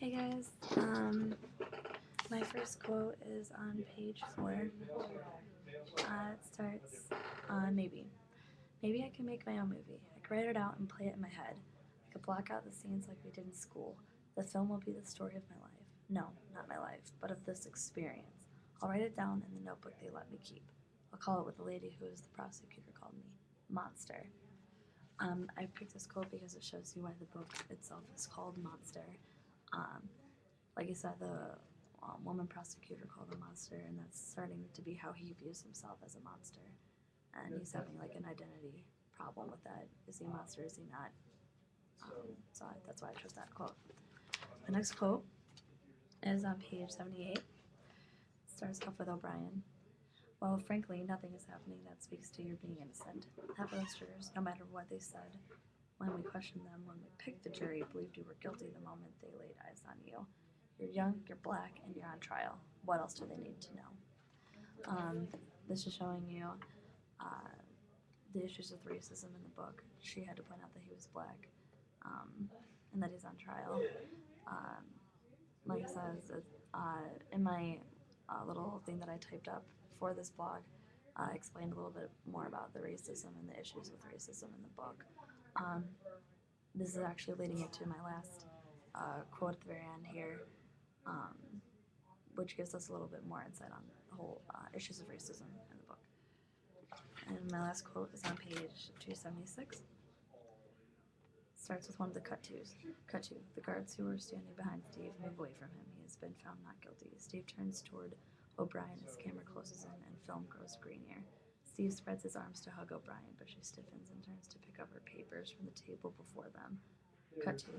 Hey guys, my first quote is on page 4. It starts, maybe. Maybe I can make my own movie. I could write it out and play it in my head. I could block out the scenes like we did in school. The film will be the story of my life. No, not my life, but of this experience. I'll write it down in the notebook they let me keep. I'll call it what the lady who is the prosecutor called me, Monster. I picked this quote because it shows you why the book itself is called Monster. Um, like I said, the woman prosecutor called him Monster, and that's starting to be how he views himself as a monster. And he's having like an identity problem with that. Is he a monster? Is he not? That's why I chose that quote. The next quote is on page 78. It starts off with O'Brien. Well, frankly, nothing is happening that speaks to your being innocent. Half of those jurors, no matter what they said, when we questioned them, when we picked the jury, believed you were guilty the moment they laid eyes on you. You're young, you're black, and you're on trial. What else do they need to know? This is showing you the issues with racism in the book. She had to point out that he was black, and that he's on trial. Like I said, in my little thing that I typed up for this blog, I explained a little bit more about the racism and the issues with racism in the book. This is actually leading into my last quote at the very end here, which gives us a little bit more insight on the whole issues of racism in the book. And my last quote is on page 276. Starts with one of the cut twos. Cut two. The guards who were standing behind Steve move away from him. He has been found not guilty. Steve turns toward O'Brien as camera closes in and film grows greenier. Steve spreads his arms to hug O'Brien, but she stiffens and turns to pick up her papers from the table before them. Cut two.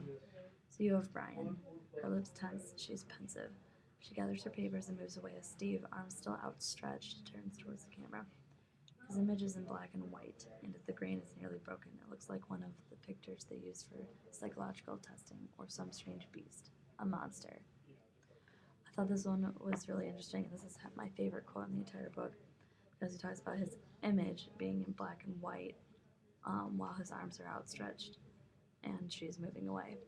So you have Brian. Her lips tense. She's pensive. She gathers her papers and moves away as Steve, arms still outstretched, turns towards the camera. His image is in black and white, and if the grain is nearly broken, it looks like one of the pictures they use for psychological testing, or some strange beast, a monster. I thought this one was really interesting, and this is my favorite quote in the entire book, because he talks about his image being in black and white while his arms are outstretched, and she's moving away.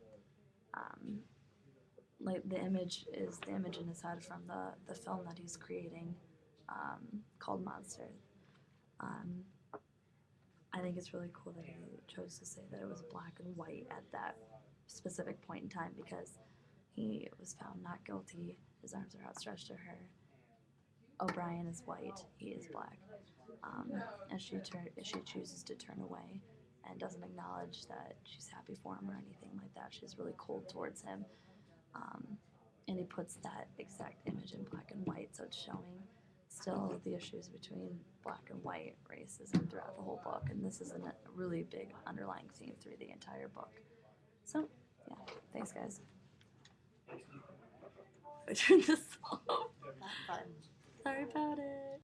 Like the image is the image in his head from the film that he's creating called Monster. I think it's really cool that he chose to say that it was black and white at that specific point in time, because he was found not guilty. His arms are outstretched to her. O'Brien is white. He is black. And she chooses to turn away and doesn't acknowledge that she's happy for him or anything like that. She's really cold towards him. And he puts that exact image in black and white, so it's showing still the issues between black and white racism throughout the whole book, and this is a really big underlying theme through the entire book. So, yeah, thanks guys. I turned this off. Sorry about it.